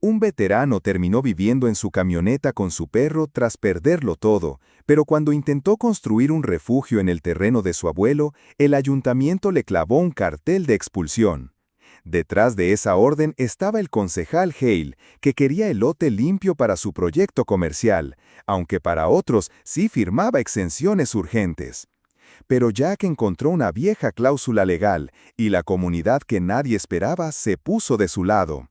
Un veterano terminó viviendo en su camioneta con su perro tras perderlo todo, pero cuando intentó construir un refugio en el terreno de su abuelo, el ayuntamiento le clavó un cartel de expulsión. Detrás de esa orden estaba el concejal Hale, que quería el lote limpio para su proyecto comercial, aunque para otros sí firmaba exenciones urgentes. Pero Jack encontró una vieja cláusula legal, y la comunidad que nadie esperaba se puso de su lado.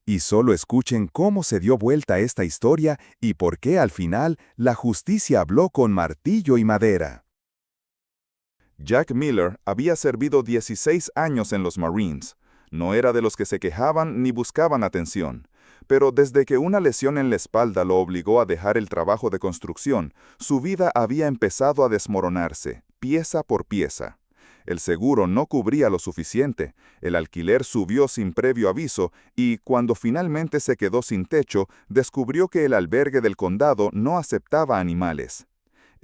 Y solo escuchen cómo se dio vuelta esta historia y por qué al final la justicia habló con martillo y madera. Jack Miller había servido 16 años en los Marines. No era de los que se quejaban ni buscaban atención. Pero desde que una lesión en la espalda lo obligó a dejar el trabajo de construcción, su vida había empezado a desmoronarse, pieza por pieza. El seguro no cubría lo suficiente, el alquiler subió sin previo aviso y, cuando finalmente se quedó sin techo, descubrió que el albergue del condado no aceptaba animales.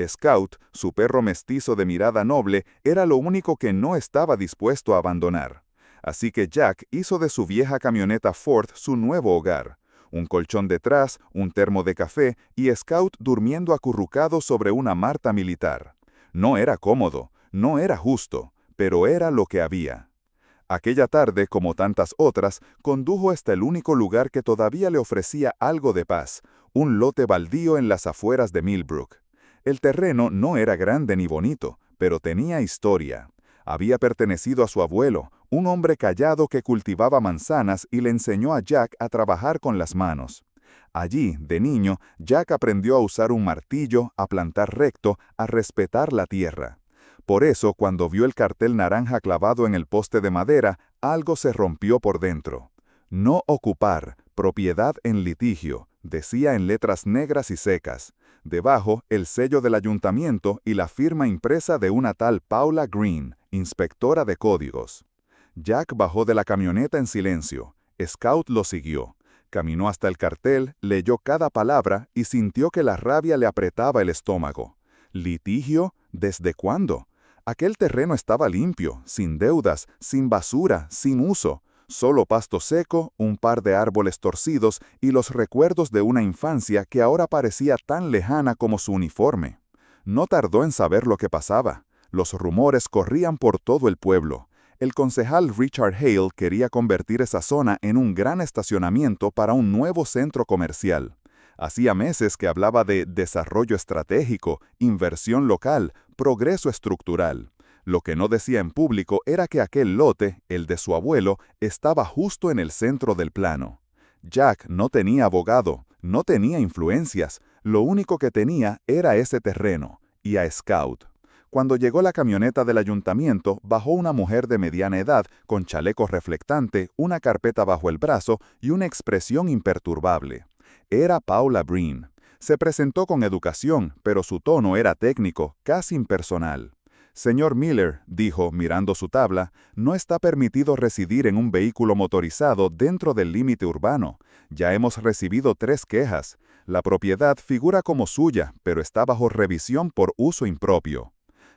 Scout, su perro mestizo de mirada noble, era lo único que no estaba dispuesto a abandonar. Así que Jack hizo de su vieja camioneta Ford su nuevo hogar. Un colchón detrás, un termo de café y Scout durmiendo acurrucado sobre una marta militar. No era cómodo, no era justo, pero era lo que había. Aquella tarde, como tantas otras, condujo hasta el único lugar que todavía le ofrecía algo de paz, un lote baldío en las afueras de Millbrook. El terreno no era grande ni bonito, pero tenía historia. Había pertenecido a su abuelo, un hombre callado que cultivaba manzanas y le enseñó a Jack a trabajar con las manos. Allí, de niño, Jack aprendió a usar un martillo, a plantar recto, a respetar la tierra. Por eso, cuando vio el cartel naranja clavado en el poste de madera, algo se rompió por dentro. No ocupar, propiedad en litigio, decía en letras negras y secas. Debajo, el sello del ayuntamiento y la firma impresa de una tal Paula Green, inspectora de códigos. Jack bajó de la camioneta en silencio. Scout lo siguió. Caminó hasta el cartel, leyó cada palabra y sintió que la rabia le apretaba el estómago. ¿Litigio? ¿Desde cuándo? Aquel terreno estaba limpio, sin deudas, sin basura, sin uso. Solo pasto seco, un par de árboles torcidos y los recuerdos de una infancia que ahora parecía tan lejana como su uniforme. No tardó en saber lo que pasaba. Los rumores corrían por todo el pueblo. El concejal Richard Hale quería convertir esa zona en un gran estacionamiento para un nuevo centro comercial. Hacía meses que hablaba de desarrollo estratégico, inversión local, progreso estructural. Lo que no decía en público era que aquel lote, el de su abuelo, estaba justo en el centro del plano. Jack no tenía abogado, no tenía influencias, lo único que tenía era ese terreno, y a Scout. Cuando llegó la camioneta del ayuntamiento, bajó una mujer de mediana edad, con chaleco reflectante, una carpeta bajo el brazo y una expresión imperturbable. Era Paula Breen. Se presentó con educación, pero su tono era técnico, casi impersonal. «Señor Miller», dijo, mirando su tabla, «no está permitido residir en un vehículo motorizado dentro del límite urbano. Ya hemos recibido 3 quejas. La propiedad figura como suya, pero está bajo revisión por uso impropio».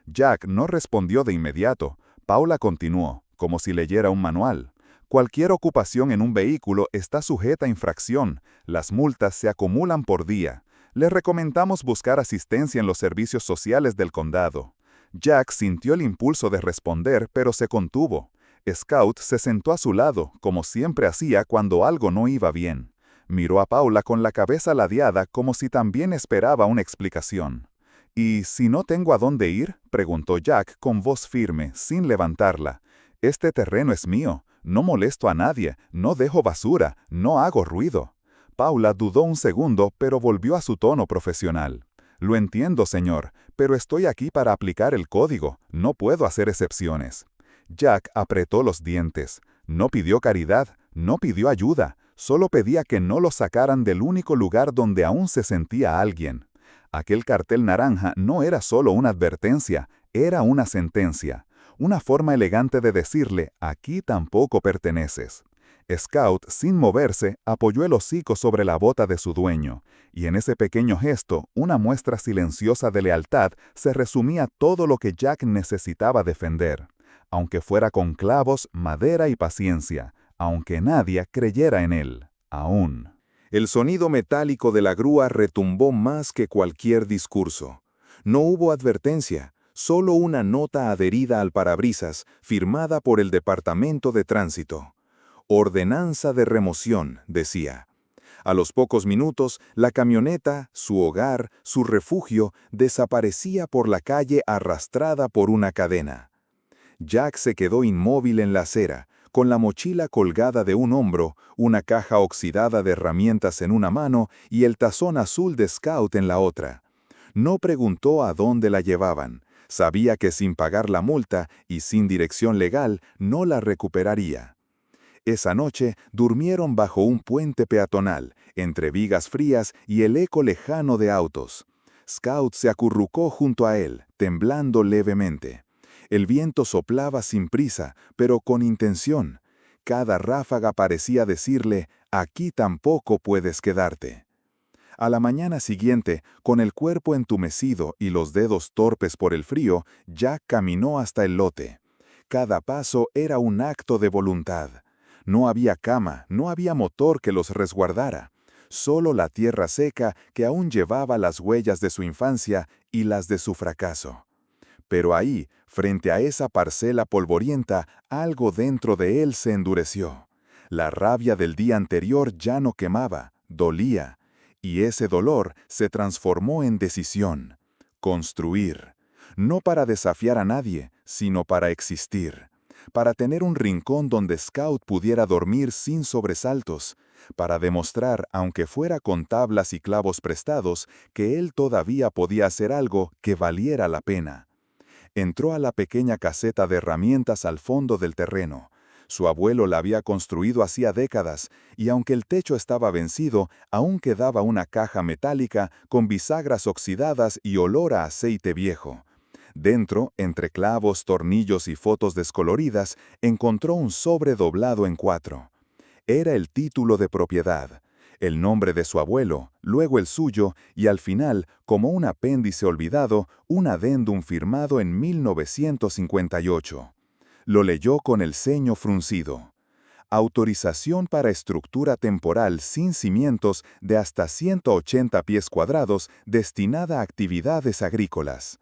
Jack no respondió de inmediato. Paula continuó, como si leyera un manual. «Cualquier ocupación en un vehículo está sujeta a infracción. Las multas se acumulan por día. Le recomendamos buscar asistencia en los servicios sociales del condado». Jack sintió el impulso de responder, pero se contuvo. Scout se sentó a su lado, como siempre hacía cuando algo no iba bien. Miró a Paula con la cabeza ladeada como si también esperaba una explicación. «¿Y si no tengo a dónde ir?», preguntó Jack con voz firme, sin levantarla. «Este terreno es mío. No molesto a nadie, no dejo basura, no hago ruido». Paula dudó un segundo, pero volvió a su tono profesional. «Lo entiendo, señor, pero estoy aquí para aplicar el código. No puedo hacer excepciones». Jack apretó los dientes. No pidió caridad, no pidió ayuda, solo pedía que no lo sacaran del único lugar donde aún se sentía alguien. Aquel cartel naranja no era solo una advertencia, era una sentencia. Una forma elegante de decirle, aquí tampoco perteneces. Scout, sin moverse, apoyó el hocico sobre la bota de su dueño, y en ese pequeño gesto, una muestra silenciosa de lealtad, se resumía todo lo que Jack necesitaba defender. Aunque fuera con clavos, madera y paciencia, aunque nadie creyera en él, aún. El sonido metálico de la grúa retumbó más que cualquier discurso. No hubo advertencia, solo una nota adherida al parabrisas, firmada por el Departamento de Tránsito. Ordenanza de remoción, decía. A los pocos minutos, la camioneta, su hogar, su refugio, desaparecía por la calle arrastrada por una cadena. Jack se quedó inmóvil en la acera, con la mochila colgada de un hombro, una caja oxidada de herramientas en una mano y el tazón azul de Scout en la otra. No preguntó a dónde la llevaban. Sabía que sin pagar la multa y sin dirección legal no la recuperaría. Esa noche durmieron bajo un puente peatonal, entre vigas frías y el eco lejano de autos. Scout se acurrucó junto a él, temblando levemente. El viento soplaba sin prisa, pero con intención. Cada ráfaga parecía decirle, aquí tampoco puedes quedarte. A la mañana siguiente, con el cuerpo entumecido y los dedos torpes por el frío, Jack caminó hasta el lote. Cada paso era un acto de voluntad. No había cama, no había motor que los resguardara. Solo la tierra seca que aún llevaba las huellas de su infancia y las de su fracaso. Pero ahí, frente a esa parcela polvorienta, algo dentro de él se endureció. La rabia del día anterior ya no quemaba, dolía. Y ese dolor se transformó en decisión. Construir. No para desafiar a nadie, sino para existir. Para tener un rincón donde Scout pudiera dormir sin sobresaltos. Para demostrar, aunque fuera con tablas y clavos prestados, que él todavía podía hacer algo que valiera la pena. Entró a la pequeña caseta de herramientas al fondo del terreno. Su abuelo la había construido hacía décadas, y aunque el techo estaba vencido, aún quedaba una caja metálica con bisagras oxidadas y olor a aceite viejo. Dentro, entre clavos, tornillos y fotos descoloridas, encontró un sobre doblado en 4. Era el título de propiedad, el nombre de su abuelo, luego el suyo, y al final, como un apéndice olvidado, un adendum firmado en 1958. Lo leyó con el ceño fruncido. Autorización para estructura temporal sin cimientos de hasta 180 pies cuadrados destinada a actividades agrícolas.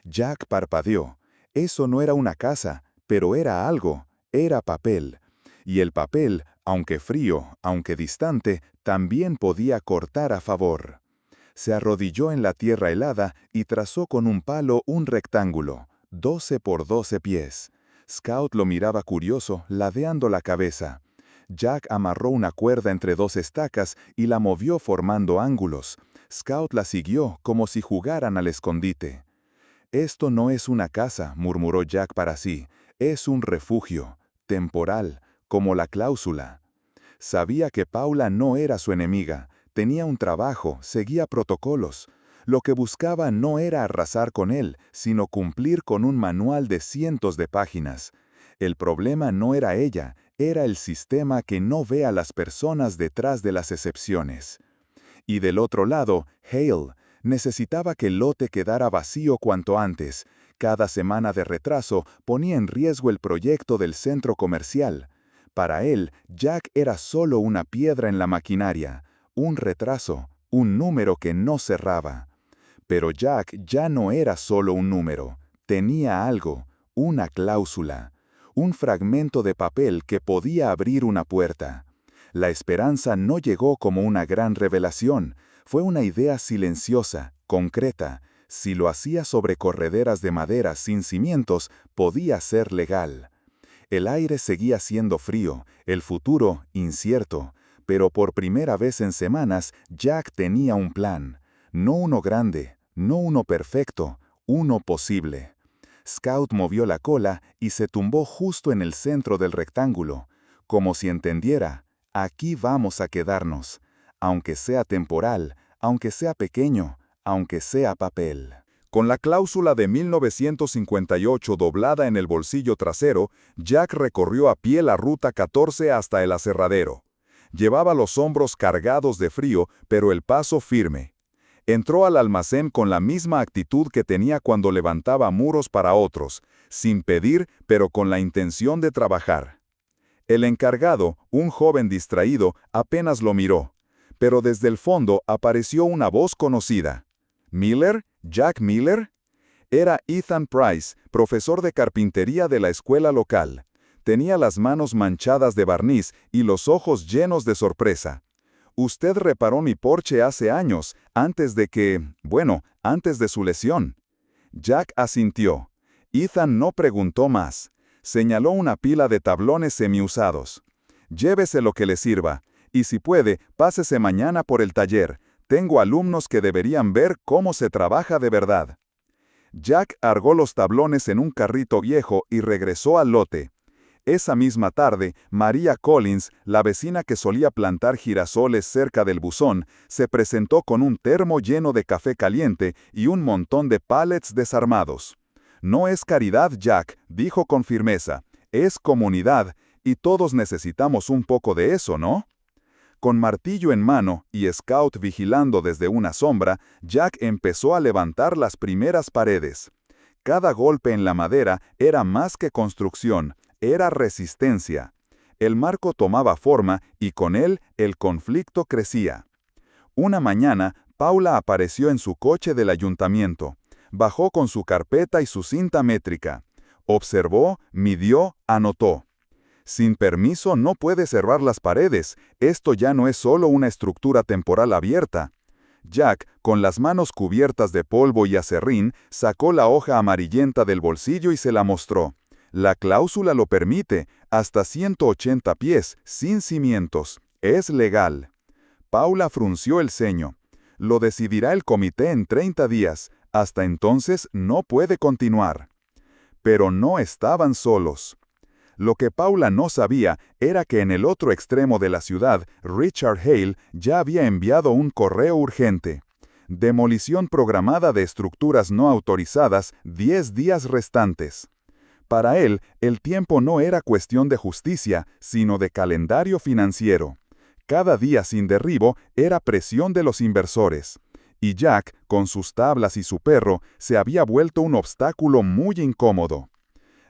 Jack parpadeó. Eso no era una casa, pero era algo, era papel. Y el papel, aunque frío, aunque distante, también podía cortar a favor. Se arrodilló en la tierra helada y trazó con un palo un rectángulo, 12 por 12 pies. Scout lo miraba curioso, ladeando la cabeza. Jack amarró una cuerda entre 2 estacas y la movió formando ángulos. Scout la siguió como si jugaran al escondite. «Esto no es una casa», murmuró Jack para sí. «Es un refugio, temporal, como la cláusula». Sabía que Paula no era su enemiga. Tenía un trabajo, seguía protocolos. Lo que buscaba no era arrasar con él, sino cumplir con un manual de cientos de páginas. El problema no era ella, era el sistema que no ve a las personas detrás de las excepciones. Y del otro lado, Hale necesitaba que el lote quedara vacío cuanto antes. Cada semana de retraso ponía en riesgo el proyecto del centro comercial. Para él, Jack era solo una piedra en la maquinaria, un retraso, un número que no cerraba. Pero Jack ya no era solo un número, tenía algo, una cláusula, un fragmento de papel que podía abrir una puerta. La esperanza no llegó como una gran revelación, fue una idea silenciosa, concreta. Si lo hacía sobre correderas de madera sin cimientos, podía ser legal. El aire seguía siendo frío, el futuro incierto, pero por primera vez en semanas Jack tenía un plan. No uno grande, no uno perfecto, uno posible. Scout movió la cola y se tumbó justo en el centro del rectángulo, como si entendiera, aquí vamos a quedarnos, aunque sea temporal, aunque sea pequeño, aunque sea papel. Con la cláusula de 1958 doblada en el bolsillo trasero, Jack recorrió a pie la ruta 14 hasta el aserradero. Llevaba los hombros cargados de frío, pero el paso firme. Entró al almacén con la misma actitud que tenía cuando levantaba muros para otros, sin pedir, pero con la intención de trabajar. El encargado, un joven distraído, apenas lo miró. pero desde el fondo apareció una voz conocida. ¿Miller? ¿Jack Miller? Era Ethan Price, profesor de carpintería de la escuela local. Tenía las manos manchadas de barniz y los ojos llenos de sorpresa. Usted reparó mi porche hace años, antes de su lesión. Jack asintió. Ethan no preguntó más. Señaló una pila de tablones semiusados. Llévese lo que le sirva, y si puede, pásese mañana por el taller. Tengo alumnos que deberían ver cómo se trabaja de verdad. Jack argó los tablones en un carrito viejo y regresó al lote. Esa misma tarde, María Collins, la vecina que solía plantar girasoles cerca del buzón, se presentó con un termo lleno de café caliente y un montón de pallets desarmados. «No es caridad, Jack», dijo con firmeza, «es comunidad, y todos necesitamos un poco de eso, ¿no?». Con martillo en mano y Scout vigilando desde una sombra, Jack empezó a levantar las primeras paredes. Cada golpe en la madera era más que construcción, era resistencia. El marco tomaba forma y con él el conflicto crecía. Una mañana, Paula apareció en su coche del ayuntamiento. Bajó con su carpeta y su cinta métrica. Observó, midió, anotó. Sin permiso no puede cerrar las paredes, esto ya no es solo una estructura temporal abierta. Jack, con las manos cubiertas de polvo y aserrín, sacó la hoja amarillenta del bolsillo y se la mostró. La cláusula lo permite, hasta 180 pies, sin cimientos. Es legal. Paula frunció el ceño. Lo decidirá el comité en 30 días. Hasta entonces no puede continuar. Pero no estaban solos. Lo que Paula no sabía era que en el otro extremo de la ciudad, Richard Hale ya había enviado un correo urgente. Demolición programada de estructuras no autorizadas 10 días restantes. Para él, el tiempo no era cuestión de justicia, sino de calendario financiero. Cada día sin derribo era presión de los inversores. Y Jack, con sus tablas y su perro, se había vuelto un obstáculo muy incómodo.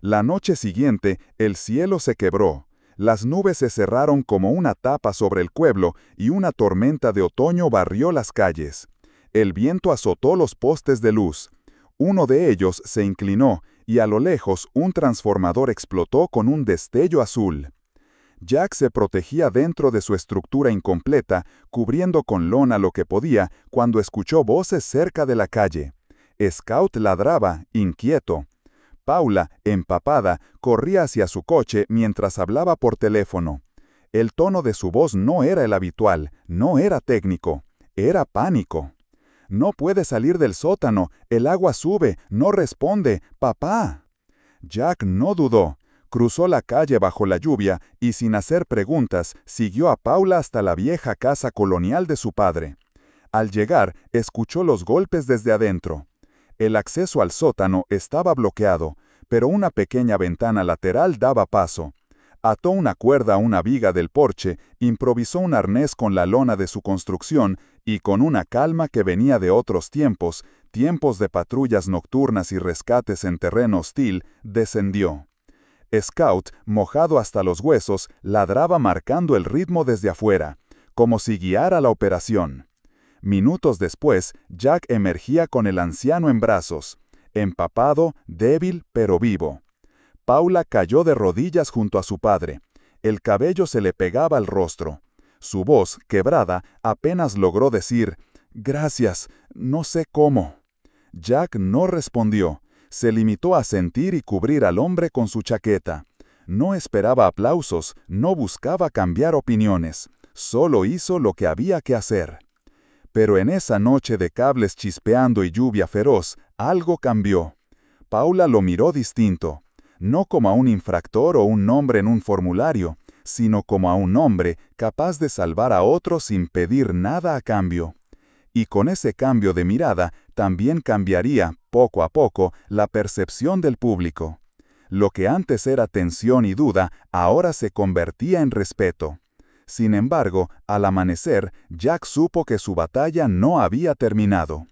La noche siguiente, el cielo se quebró. Las nubes se cerraron como una tapa sobre el pueblo y una tormenta de otoño barrió las calles. El viento azotó los postes de luz. Uno de ellos se inclinó y a lo lejos un transformador explotó con un destello azul. Jack se protegía dentro de su estructura incompleta, cubriendo con lona lo que podía, cuando escuchó voces cerca de la calle. Scout ladraba, inquieto. Paula, empapada, corría hacia su coche mientras hablaba por teléfono. El tono de su voz no era el habitual, no era técnico, era pánico. «No puede salir del sótano, el agua sube, no responde, papá». Jack no dudó. Cruzó la calle bajo la lluvia y sin hacer preguntas, siguió a Paula hasta la vieja casa colonial de su padre. Al llegar, escuchó los golpes desde adentro. El acceso al sótano estaba bloqueado, pero una pequeña ventana lateral daba paso. Ató una cuerda a una viga del porche, improvisó un arnés con la lona de su construcción y con una calma que venía de otros tiempos, tiempos de patrullas nocturnas y rescates en terreno hostil, descendió. Scout, mojado hasta los huesos, ladraba marcando el ritmo desde afuera, como si guiara la operación. Minutos después, Jack emergía con el anciano en brazos, empapado, débil, pero vivo. Paula cayó de rodillas junto a su padre. El cabello se le pegaba al rostro. Su voz, quebrada, apenas logró decir, «Gracias, no sé cómo». Jack no respondió. Se limitó a sentir y cubrir al hombre con su chaqueta. No esperaba aplausos, no buscaba cambiar opiniones. Solo hizo lo que había que hacer. Pero en esa noche de cables chispeando y lluvia feroz, algo cambió. Paula lo miró distinto. No como a un infractor o un nombre en un formulario, sino como a un hombre capaz de salvar a otro sin pedir nada a cambio. Y con ese cambio de mirada también cambiaría, poco a poco, la percepción del público. Lo que antes era tensión y duda, ahora se convertía en respeto. Sin embargo, al amanecer, Jack supo que su batalla no había terminado.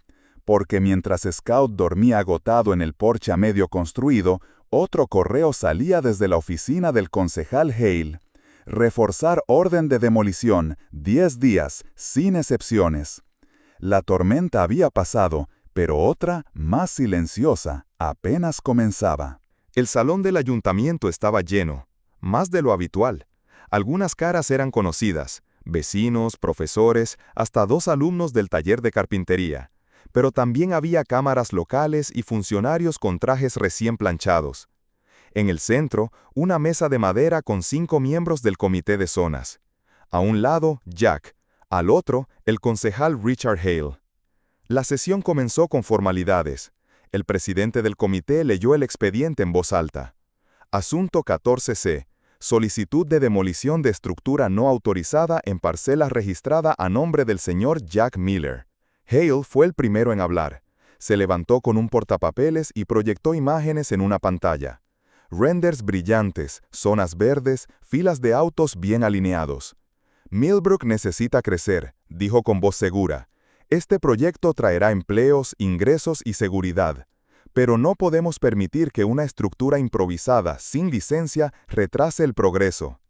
Porque mientras Scout dormía agotado en el porche a medio construido, otro correo salía desde la oficina del concejal Hale. Reforzar orden de demolición, 10 días, sin excepciones. La tormenta había pasado, pero otra, más silenciosa, apenas comenzaba. El salón del ayuntamiento estaba lleno, más de lo habitual. Algunas caras eran conocidas, vecinos, profesores, hasta 2 alumnos del taller de carpintería. Pero también había cámaras locales y funcionarios con trajes recién planchados. En el centro, una mesa de madera con 5 miembros del comité de zonas. A un lado, Jack. Al otro, el concejal Richard Hale. La sesión comenzó con formalidades. El presidente del comité leyó el expediente en voz alta. Asunto 14C. Solicitud de demolición de estructura no autorizada en parcela registrada a nombre del señor Jack Miller. Hale fue el primero en hablar. Se levantó con un portapapeles y proyectó imágenes en una pantalla. Renders brillantes, zonas verdes, filas de autos bien alineados. Millbrook necesita crecer, dijo con voz segura. Este proyecto traerá empleos, ingresos y seguridad. Pero no podemos permitir que una estructura improvisada, sin licencia, retrase el progreso.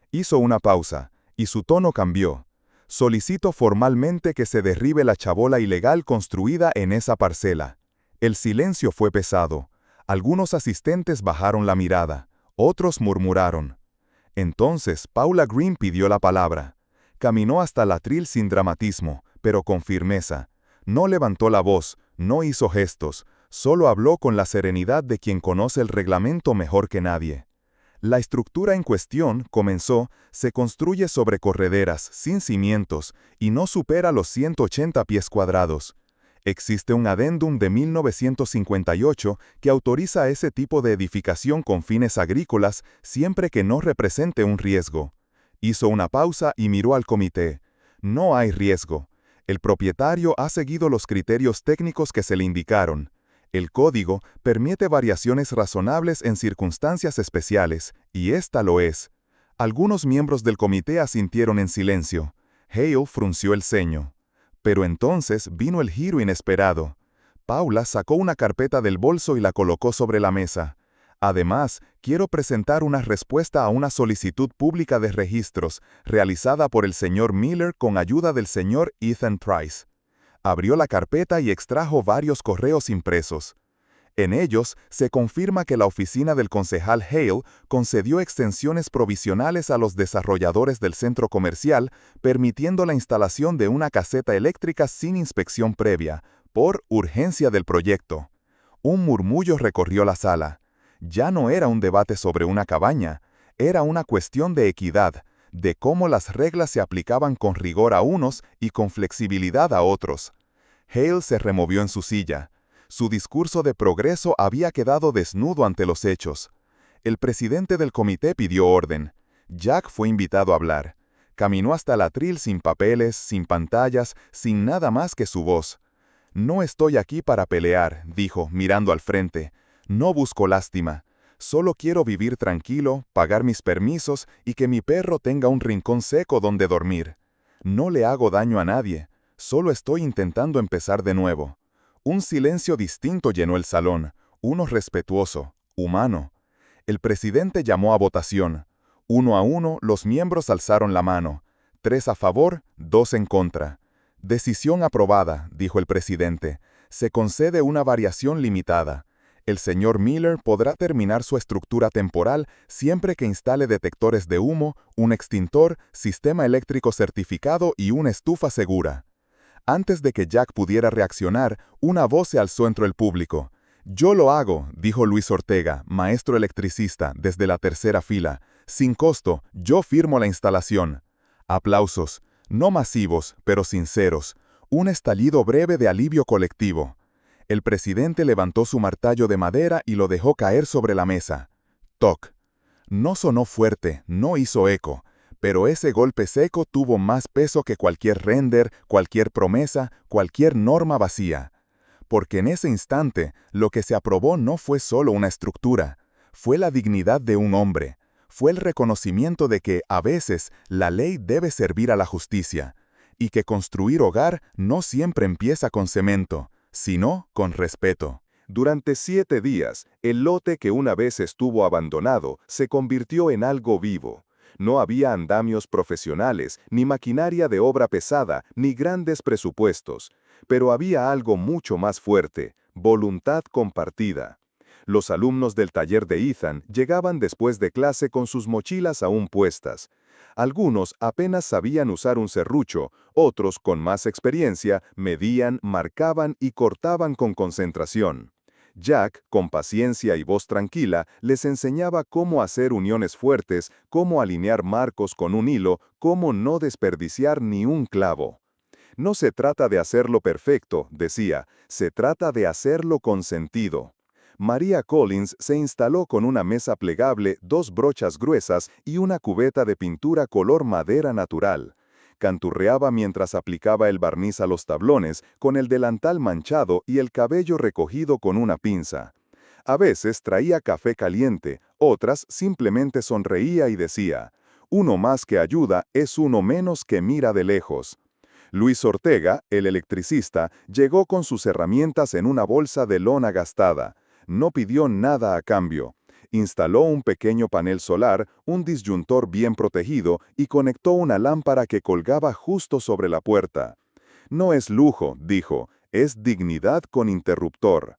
Hizo una pausa, y su tono cambió. Solicito formalmente que se derribe la chabola ilegal construida en esa parcela. El silencio fue pesado. Algunos asistentes bajaron la mirada, otros murmuraron. Entonces Paula Green pidió la palabra. Caminó hasta el atril sin dramatismo, pero con firmeza. No levantó la voz, no hizo gestos, solo habló con la serenidad de quien conoce el reglamento mejor que nadie. La estructura en cuestión, comenzó, se construye sobre correderas, sin cimientos, y no supera los 180 pies cuadrados. Existe un adendum de 1958 que autoriza ese tipo de edificación con fines agrícolas siempre que no represente un riesgo. Hizo una pausa y miró al comité. No hay riesgo. El propietario ha seguido los criterios técnicos que se le indicaron. El código permite variaciones razonables en circunstancias especiales, y esta lo es. Algunos miembros del comité asintieron en silencio. Hale frunció el ceño. Pero entonces vino el giro inesperado. Paula sacó una carpeta del bolso y la colocó sobre la mesa. Además, quiero presentar una respuesta a una solicitud pública de registros realizada por el señor Miller con ayuda del señor Ethan Price. Abrió la carpeta y extrajo varios correos impresos. En ellos se confirma que la oficina del concejal Hale concedió extensiones provisionales a los desarrolladores del centro comercial, permitiendo la instalación de una caseta eléctrica sin inspección previa, por urgencia del proyecto. Un murmullo recorrió la sala. Ya no era un debate sobre una cabaña, era una cuestión de equidad, de cómo las reglas se aplicaban con rigor a unos y con flexibilidad a otros. Hale se removió en su silla. Su discurso de progreso había quedado desnudo ante los hechos. El presidente del comité pidió orden. Jack fue invitado a hablar. Caminó hasta el atril sin papeles, sin pantallas, sin nada más que su voz. «No estoy aquí para pelear», dijo, mirando al frente. «No busco lástima. Solo quiero vivir tranquilo, pagar mis permisos y que mi perro tenga un rincón seco donde dormir. No le hago daño a nadie. Solo estoy intentando empezar de nuevo». Un silencio distinto llenó el salón, uno respetuoso, humano. El presidente llamó a votación. 1 a 1, los miembros alzaron la mano. 3 a favor, 2 en contra. «Decisión aprobada», dijo el presidente. «Se concede una variación limitada. El señor Miller podrá terminar su estructura temporal siempre que instale detectores de humo, un extintor, sistema eléctrico certificado y una estufa segura». Antes de que Jack pudiera reaccionar, una voz se alzó entre el público. «Yo lo hago», dijo Luis Ortega, maestro electricista, desde la tercera fila. «Sin costo, yo firmo la instalación». Aplausos, no masivos, pero sinceros. Un estallido breve de alivio colectivo. El presidente levantó su martillo de madera y lo dejó caer sobre la mesa. Toc. No sonó fuerte, no hizo eco. Pero ese golpe seco tuvo más peso que cualquier render, cualquier promesa, cualquier norma vacía. Porque en ese instante, lo que se aprobó no fue solo una estructura, fue la dignidad de un hombre, fue el reconocimiento de que, a veces, la ley debe servir a la justicia, y que construir hogar no siempre empieza con cemento, sino con respeto. Durante 7 días, el lote que una vez estuvo abandonado se convirtió en algo vivo. No había andamios profesionales, ni maquinaria de obra pesada, ni grandes presupuestos. Pero había algo mucho más fuerte: voluntad compartida. Los alumnos del taller de Ethan llegaban después de clase con sus mochilas aún puestas. Algunos apenas sabían usar un serrucho, otros, con más experiencia, medían, marcaban y cortaban con concentración. Jack, con paciencia y voz tranquila, les enseñaba cómo hacer uniones fuertes, cómo alinear marcos con un hilo, cómo no desperdiciar ni un clavo. No se trata de hacerlo perfecto, decía, se trata de hacerlo con sentido. María Collins se instaló con una mesa plegable, 2 brochas gruesas y una cubeta de pintura color madera natural. Canturreaba mientras aplicaba el barniz a los tablones, con el delantal manchado y el cabello recogido con una pinza. A veces traía café caliente, otras simplemente sonreía y decía: uno más que ayuda es uno menos que mira de lejos. Luis Ortega, el electricista, llegó con sus herramientas en una bolsa de lona gastada. No pidió nada a cambio. Instaló un pequeño panel solar, un disyuntor bien protegido y conectó una lámpara que colgaba justo sobre la puerta. No es lujo, dijo, es dignidad con interruptor.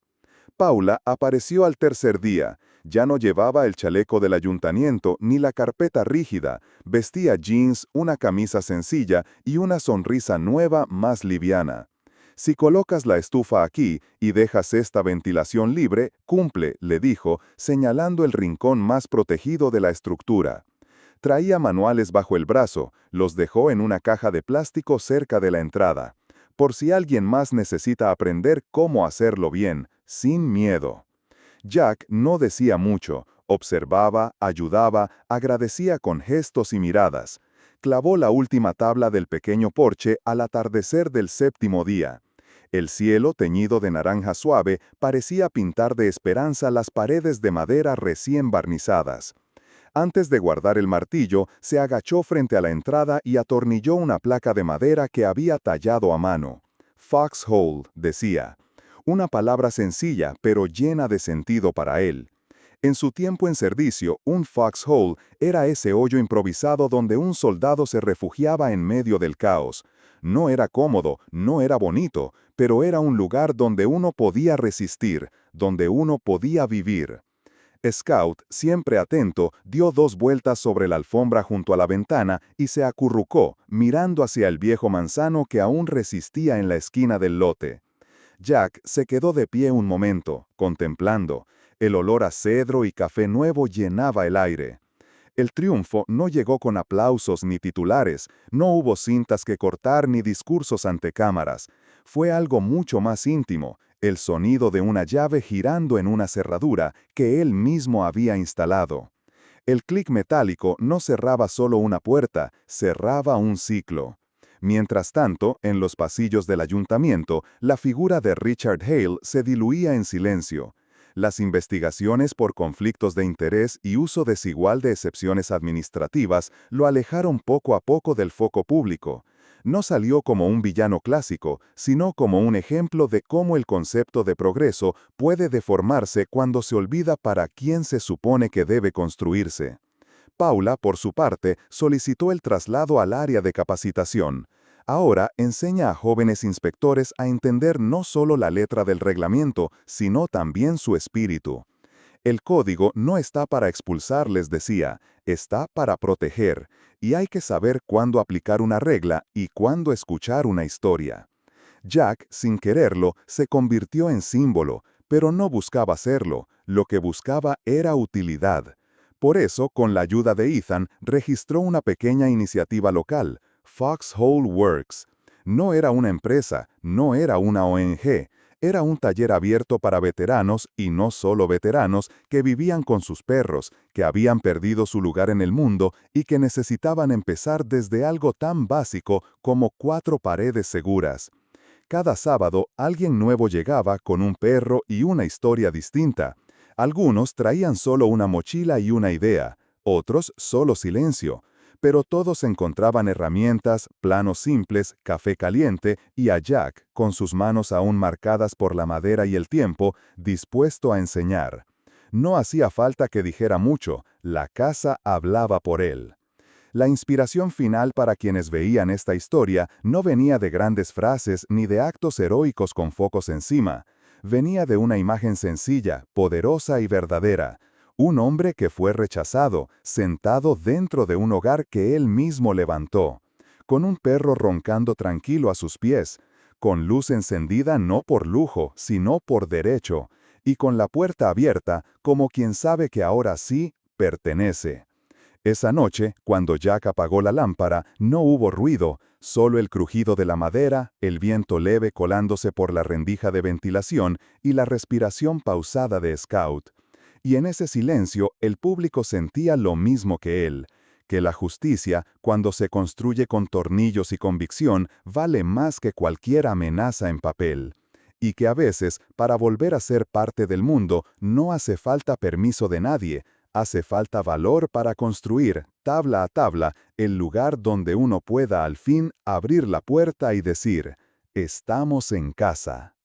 Paula apareció al tercer día. Ya no llevaba el chaleco del ayuntamiento ni la carpeta rígida, vestía jeans, una camisa sencilla y una sonrisa nueva más liviana. Si colocas la estufa aquí y dejas esta ventilación libre, cumple, le dijo, señalando el rincón más protegido de la estructura. Traía manuales bajo el brazo, los dejó en una caja de plástico cerca de la entrada. Por si alguien más necesita aprender cómo hacerlo bien, sin miedo. Jack no decía mucho, observaba, ayudaba, agradecía con gestos y miradas. Clavó la última tabla del pequeño porche al atardecer del 7º día. El cielo, teñido de naranja suave, parecía pintar de esperanza las paredes de madera recién barnizadas. Antes de guardar el martillo, se agachó frente a la entrada y atornilló una placa de madera que había tallado a mano. Foxhole, decía. Una palabra sencilla, pero llena de sentido para él. En su tiempo en servicio, un foxhole era ese hoyo improvisado donde un soldado se refugiaba en medio del caos. No era cómodo, no era bonito, pero era un lugar donde uno podía resistir, donde uno podía vivir. Scout, siempre atento, dio 2 vueltas sobre la alfombra junto a la ventana y se acurrucó, mirando hacia el viejo manzano que aún resistía en la esquina del lote. Jack se quedó de pie un momento, contemplando. El olor a cedro y café nuevo llenaba el aire. El triunfo no llegó con aplausos ni titulares, no hubo cintas que cortar ni discursos ante cámaras. Fue algo mucho más íntimo, el sonido de una llave girando en una cerradura que él mismo había instalado. El clic metálico no cerraba solo una puerta, cerraba un ciclo. Mientras tanto, en los pasillos del ayuntamiento, la figura de Richard Hale se diluía en silencio. Las investigaciones por conflictos de interés y uso desigual de excepciones administrativas lo alejaron poco a poco del foco público. No salió como un villano clásico, sino como un ejemplo de cómo el concepto de progreso puede deformarse cuando se olvida para quién se supone que debe construirse. Paula, por su parte, solicitó el traslado al área de capacitación. Ahora enseña a jóvenes inspectores a entender no solo la letra del reglamento, sino también su espíritu. El código no está para expulsar, les decía, está para proteger, y hay que saber cuándo aplicar una regla y cuándo escuchar una historia. Jack, sin quererlo, se convirtió en símbolo, pero no buscaba serlo, lo que buscaba era utilidad. Por eso, con la ayuda de Ethan, registró una pequeña iniciativa local, Foxhole Works. No era una empresa, no era una ONG, era un taller abierto para veteranos y no solo veteranos que vivían con sus perros, que habían perdido su lugar en el mundo y que necesitaban empezar desde algo tan básico como 4 paredes seguras. Cada sábado alguien nuevo llegaba con un perro y una historia distinta. Algunos traían solo una mochila y una idea, otros solo silencio, pero todos encontraban herramientas, planos simples, café caliente y a Jack, con sus manos aún marcadas por la madera y el tiempo, dispuesto a enseñar. No hacía falta que dijera mucho, la casa hablaba por él. La inspiración final para quienes veían esta historia no venía de grandes frases ni de actos heroicos con focos encima. Venía de una imagen sencilla, poderosa y verdadera. Un hombre que fue rechazado, sentado dentro de un hogar que él mismo levantó, con un perro roncando tranquilo a sus pies, con luz encendida no por lujo, sino por derecho, y con la puerta abierta como quien sabe que ahora sí pertenece. Esa noche, cuando Jack apagó la lámpara, no hubo ruido, solo el crujido de la madera, el viento leve colándose por la rendija de ventilación y la respiración pausada de Scout. Y en ese silencio, el público sentía lo mismo que él, que la justicia, cuando se construye con tornillos y convicción, vale más que cualquier amenaza en papel. Y que a veces, para volver a ser parte del mundo, no hace falta permiso de nadie. Hace falta valor para construir, tabla a tabla, el lugar donde uno pueda al fin abrir la puerta y decir, estamos en casa.